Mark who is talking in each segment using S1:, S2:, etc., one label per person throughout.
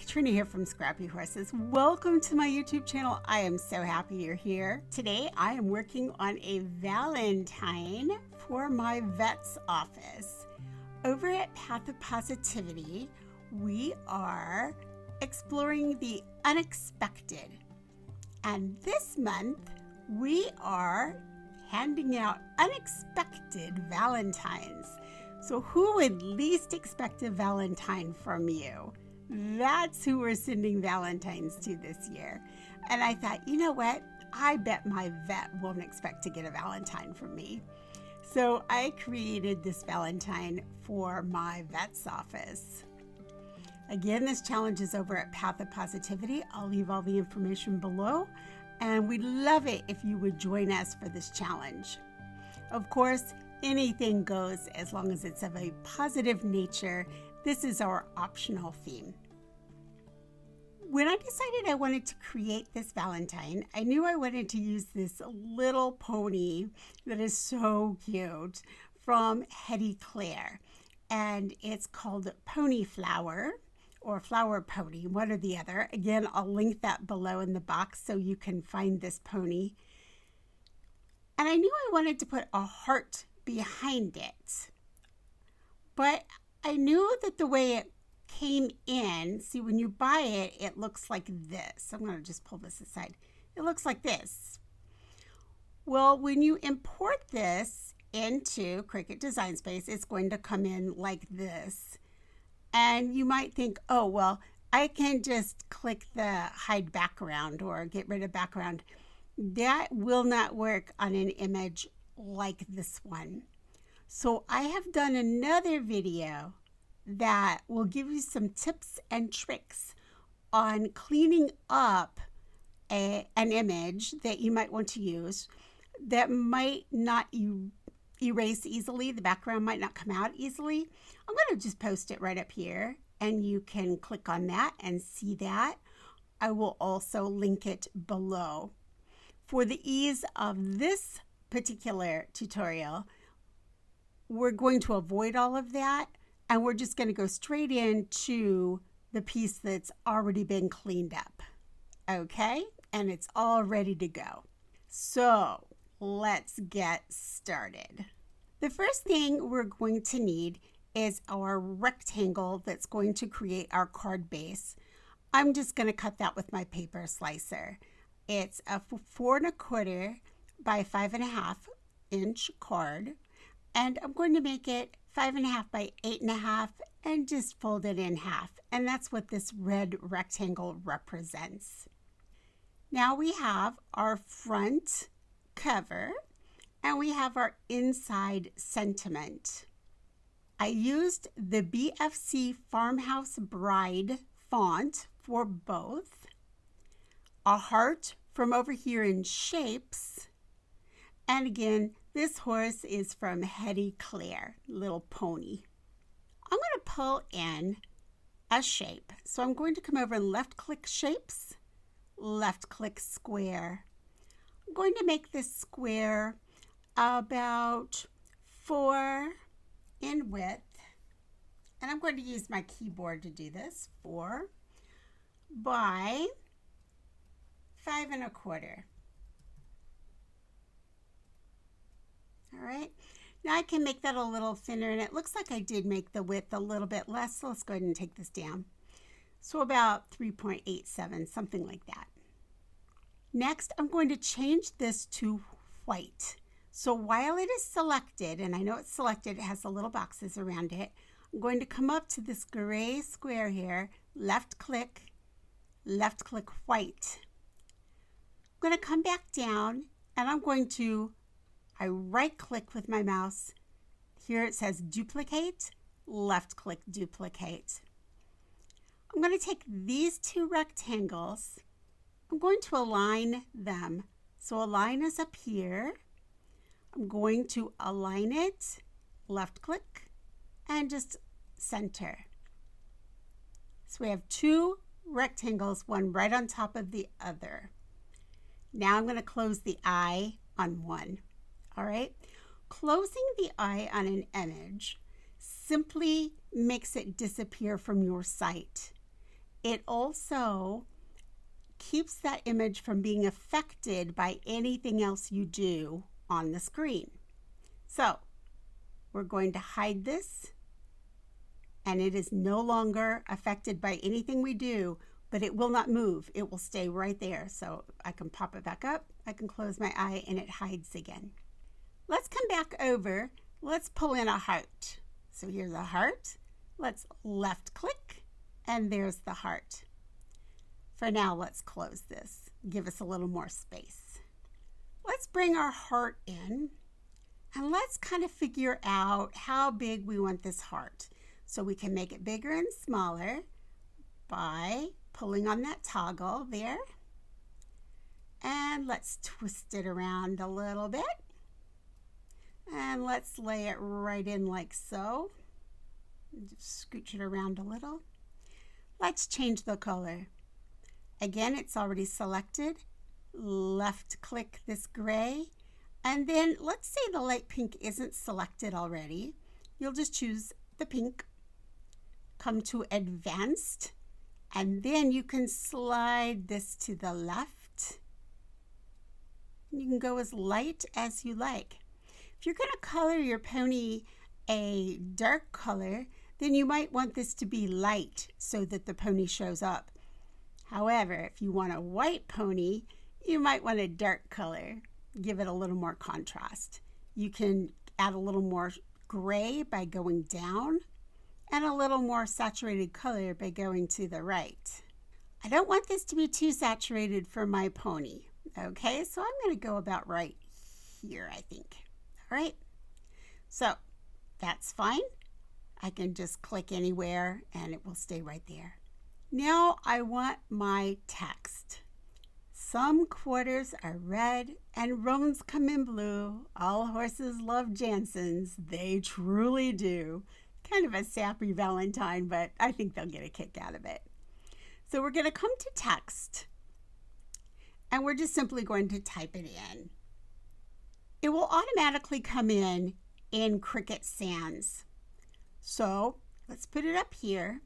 S1: Trina here from ScrappyHorses. Welcome to my YouTube channel. I am so happy you're here. Today I am working on a Valentine for my vet's office. Over at Path of Positivity, we are exploring the unexpected. And this month we are handing out unexpected Valentines. So who would least expect a Valentine from you? That's who we're sending Valentines to this year. And I thought, you know what? I bet my vet won't expect to get a Valentine from me. So I created this Valentine for my vet's office. Again, this challenge is over at Path of Positivity. I'll leave all the information below. And we'd love it if you would join us for this challenge. Of course, anything goes as long as it's of a positive nature. This is our optional theme. When I decided I wanted to create this Valentine, I knew I wanted to use this little pony that is so cute from Hetty Claire. And it's called Pony Flower or Flower Pony, one or the other. Again, I'll link that below in the box so you can find this pony. And I knew I wanted to put a heart behind it. But I knew that the way it came in, see, when you buy it, it looks like this. I'm going to just pull this aside. It looks like this. Well, when you import this into Cricut Design Space, it's going to come in like this. And you might think, oh, well, I can just click the hide background or get rid of background. That will not work on an image like this one. So I have done another video that will give you some tips and tricks on cleaning up an image that you might want to use that might not erase easily. The background might not come out easily. I'm going to just post it right up here and you can click on that and see that. I will also link it below. For the ease of this particular tutorial, we're going to avoid all of that and we're just going to go straight into the piece that's already been cleaned up. Okay? And it's all ready to go. So let's get started. The first thing we're going to need is our rectangle that's going to create our card base. I'm just going to cut that with my paper slicer. It's a 4 1/4 by 5 1/2 inch card. And I'm going to make it 5 1/2 by 8 1/2 and just fold it in half. And that's what this red rectangle represents. Now we have our front cover and we have our inside sentiment. I used the BFC Farmhouse Bride font for both. A heart from over here in Shapes. And again, this horse is from Hetty Claire, little pony. I'm going to pull in a shape. So I'm going to come over and left click Shapes, left click Square. I'm going to make this square about 4 in width. And I'm going to use my keyboard to do this. 4 by 5 1/4. All right, now I can make that a little thinner, and it looks like I did make the width a little bit less, so let's go ahead and take this down. So about 3.87, something like that. Next, I'm going to change this to white. So while it is selected, and I know it's selected, it has the little boxes around it, I'm going to come up to this gray square here, left click white. I'm going to come back down, and I'm going to I right click with my mouse. Here it says duplicate, left click duplicate. I'm going to take these two rectangles. I'm going to align them. So a line is up here. I'm going to align it, left click, and just center. So we have two rectangles, one right on top of the other. Now I'm going to close the eye on one. All right, closing the eye on an image simply makes it disappear from your sight. it also keeps that image from being affected by anything else you do on the screen. So we're going to hide this, and it is no longer affected by anything we do, but it will not move. It will stay right there. So I can pop it back up, I can close my eye, and it hides again. Let's come back over. Let's pull in a heart. So here's a heart. Let's left click, and there's the heart. For now, let's close this. Give us a little more space. Let's bring our heart in, and let's kind of figure out how big we want this heart. So we can make it bigger and smaller by pulling on that toggle there. And let's twist it around a little bit. And let's lay it right in like so. Just scooch it around a little. Let's change the color. Again, it's already selected. Left click this gray. And then let's say the light pink isn't selected already. You'll just choose the pink. Come to advanced. And then you can slide this to the left. You can go as light as you like. If you're going to color your pony a dark color, then you might want this to be light so that the pony shows up. However, if you want a white pony, you might want a dark color. Give it a little more contrast. You can add a little more gray by going down and a little more saturated color by going to the right. I don't want this to be too saturated for my pony. Okay, so I'm going to go about right here, I think. All right, so that's fine. I can just click anywhere and it will stay right there. Now I want my text. Some quarters are red and roans come in blue. All horses love Jansen's. They truly do. Kind of a sappy Valentine, but I think they'll get a kick out of it. So we're going to come to text, and we're just simply going to type it in. It will automatically come in Cricut Sans. So let's put it up here.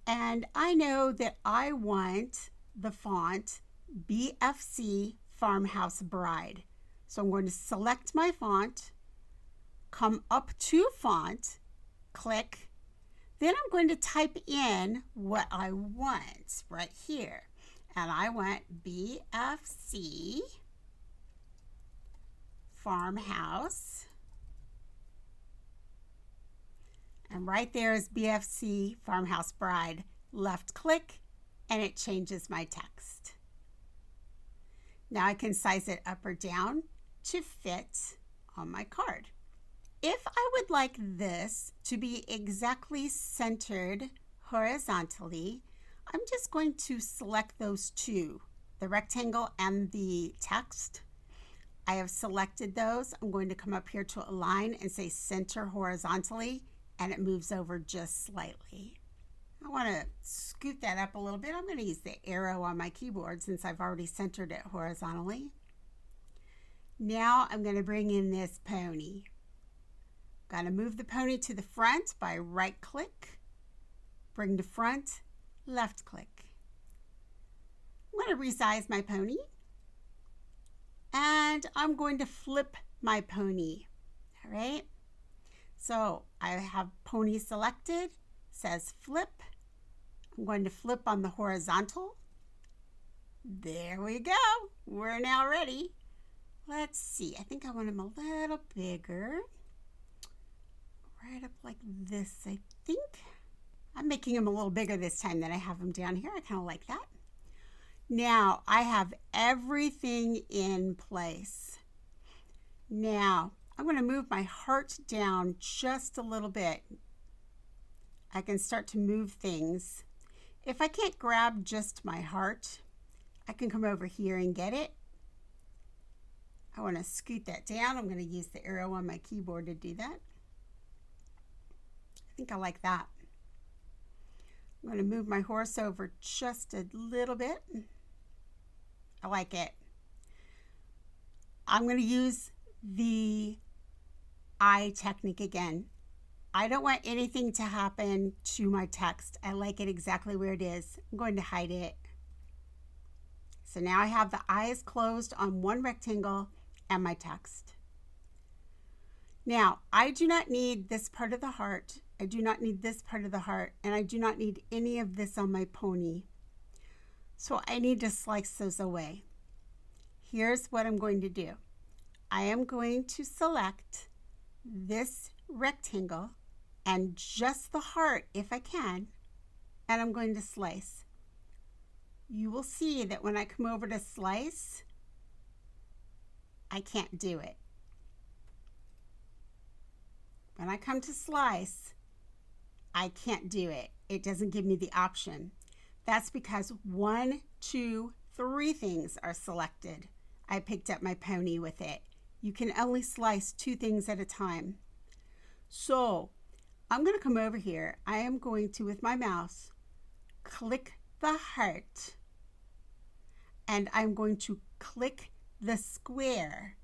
S1: And I know that I want the font BFC Farmhouse Bride. So I'm going to select my font, come up to font, click. Then I'm going to type in what I want right here. And I want BFC Farmhouse. And right there is BFC Farmhouse Bride. Left click, and it changes my text. Now I can size it up or down to fit on my card. If I would like this to be exactly centered horizontally, I'm just going to select those two, the rectangle and the text. I have selected those. I'm going to come up here to align and say center horizontally, and it moves over just slightly. I want to scoot that up a little bit. I'm going to use the arrow on my keyboard since I've already centered it horizontally. Now I'm going to bring in this pony. Got to move the pony to the front by right click, bring to front, left click. I'm going to resize my pony, and I'm going to flip my pony. All right. So I have pony selected, says flip. I'm going to flip on the horizontal. There we go. We're now ready. Let's see. I think I want him a little bigger. Right up like this, I think. I'm making him a little bigger this time than I have him down here. I kind of like that. Now I have everything in place. Now I'm going to move my heart down just a little bit. I can start to move things. If I can't grab just my heart, I can come over here and get it. I want to scoot that down. I'm going to use the arrow on my keyboard to do that. I think I like that. I'm going to move my horse over just a little bit. I like it. I'm going to use the eye technique again. I don't want anything to happen to my text. I like it exactly where it is. I'm going to hide it. So now I have the eyes closed on one rectangle and my text. Now, I do not need this part of the heart. I do not need this part of the heart, and I do not need any of this on my pony. So I need to slice those away. Here's what I'm going to do. I am going to select this rectangle and just the heart if I can, and I'm going to slice. You will see that when I come over to slice, I can't do it. When I come to slice, I can't do it. It doesn't give me the option. That's because 1, 2, 3 things are selected. I picked up my pony with it. You can only slice 2 things at a time. So I'm going to come over here. I am going to, with my mouse, click the heart, and I'm going to click the square.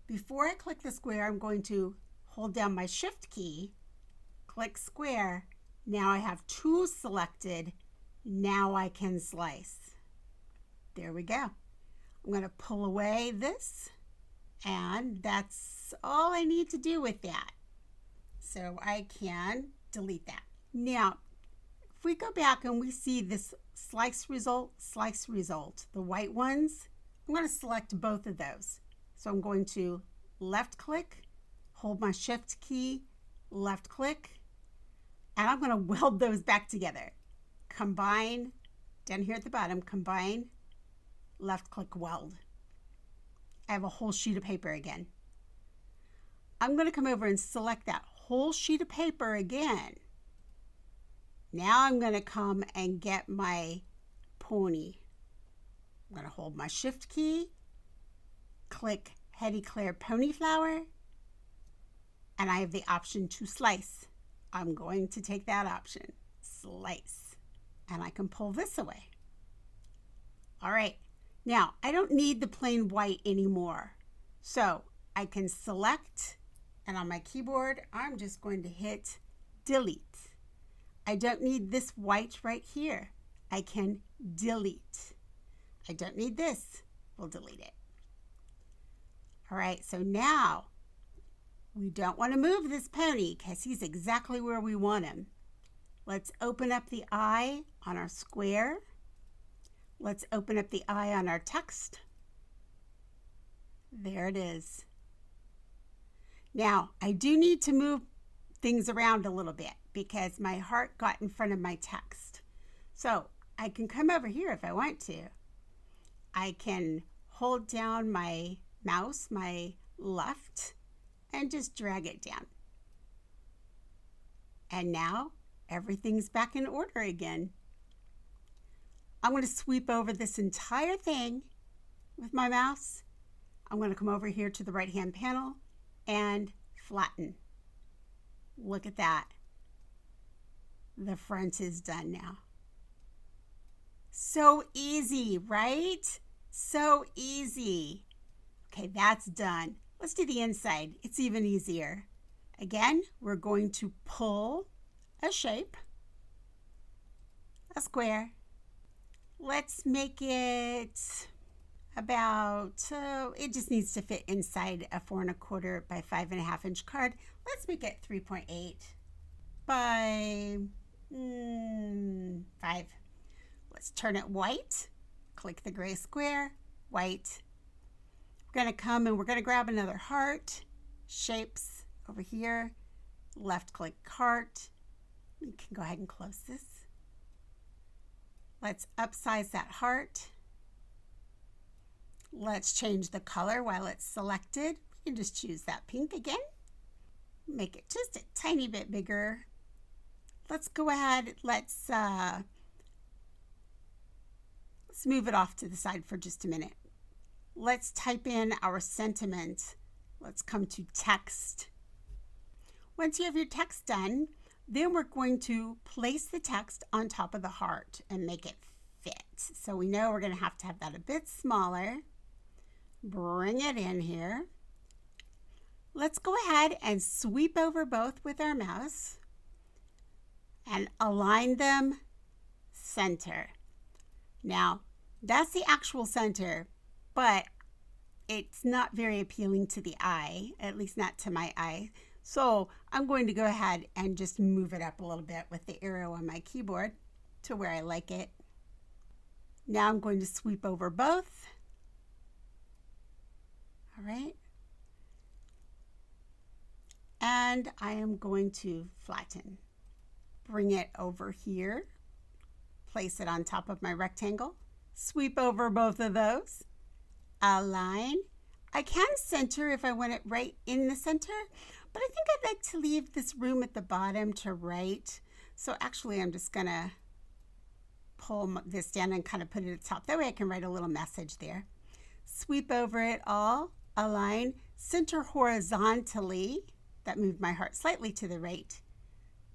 S1: Before I click the square, I'm going to hold down my shift key, click square. Now I have 2 selected. Now I can slice. There we go. I'm going to pull away this, and that's all I need to do with that. So I can delete that. Now, if we go back and we see this slice result, the white ones, I'm going to select both of those. So I'm going to left click, hold my shift key, left click, and I'm going to weld those back together. Combine, down here at the bottom, combine, left click, weld. I have a whole sheet of paper again. I'm going to come over and select that whole sheet of paper again. Now I'm going to come and get my pony. I'm going to hold my shift key, click Hetty Claire Pony Flower, and I have the option to slice. I'm going to take that option, slice, and I can pull this away. All right, now I don't need the plain white anymore. So I can select, and on my keyboard, I'm just going to hit delete. I don't need this white right here. I can delete. I don't need this. We'll delete it. All right, so now we don't want to move this pony because he's exactly where we want him. Let's open up the eye on our square. Let's open up the eye on our text. There it is. Now, I do need to move things around a little bit because my heart got in front of my text. So I can come over here if I want to. I can hold down my mouse, my left, and just drag it down. And now everything's back in order again. I'm going to sweep over this entire thing with my mouse. I'm going to come over here to the right-hand panel and flatten. Look at that. The front is done now. So easy, right? So easy. Okay, that's done. Let's do the inside. It's even easier. Again, we're going to pull a shape, a square. Let's make it about, it just needs to fit inside a 4 1/4 by 5 1/2 inch card. Let's make it 3.8 by 5. Let's turn it white. Click the gray square, white. We're going to come and we're going to grab another heart, shapes over here, left click heart. We can go ahead and close this. Let's upsize that heart. Let's change the color while it's selected. You can just choose that pink again. Make it just a tiny bit bigger. Let's go ahead, let's move it off to the side for just a minute. Let's type in our sentiment. Let's come to text. Once you have your text done, then we're going to place the text on top of the heart and make it fit. So we know we're going to have that a bit smaller. Bring it in here. let's go ahead and sweep over both with our mouse and align them center. Now, that's the actual center, but it's not very appealing to the eye, at least not to my eye. So I'm going to go ahead and just move it up a little bit with the arrow on my keyboard to where I like it. Now I'm going to sweep over both. All right. And I am going to flatten. Bring it over here. Place it on top of my rectangle. Sweep over both of those. Align. I can center if I want it right in the center, but I think I'd like to leave this room at the bottom to write. So actually I'm just gonna pull this down and kind of put it at the top. That way I can write a little message there. Sweep over it all, align, center horizontally. That moved my heart slightly to the right.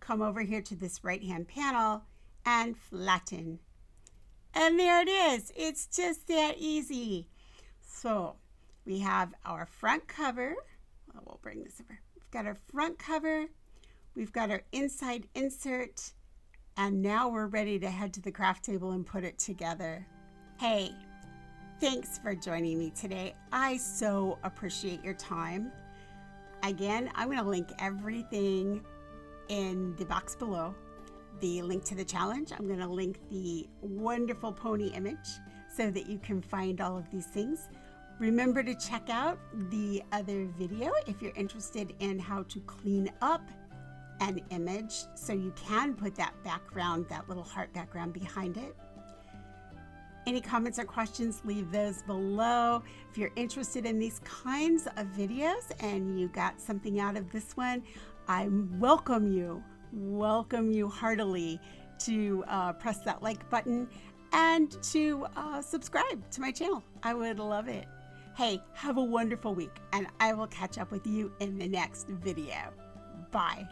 S1: Come over here to this right-hand panel and flatten. And there it is. It's just that easy. So we have our front cover. Well, we'll bring this over. We've got our front cover. We've got our inside insert. And now we're ready to head to the craft table and put it together. Hey, thanks for joining me today. I so appreciate your time. Again, I'm going to link everything in the box below. The link to the challenge. I'm going to link the wonderful pony image so that you can find all of these things. Remember to check out the other video if you're interested in how to clean up an image so you can put that background, that little heart background behind it. Any comments or questions, leave those below. If you're interested in these kinds of videos and you got something out of this one, I welcome you heartily to press that like button and to subscribe to my channel. I would love it. Hey, have a wonderful week, and I will catch up with you in the next video. Bye.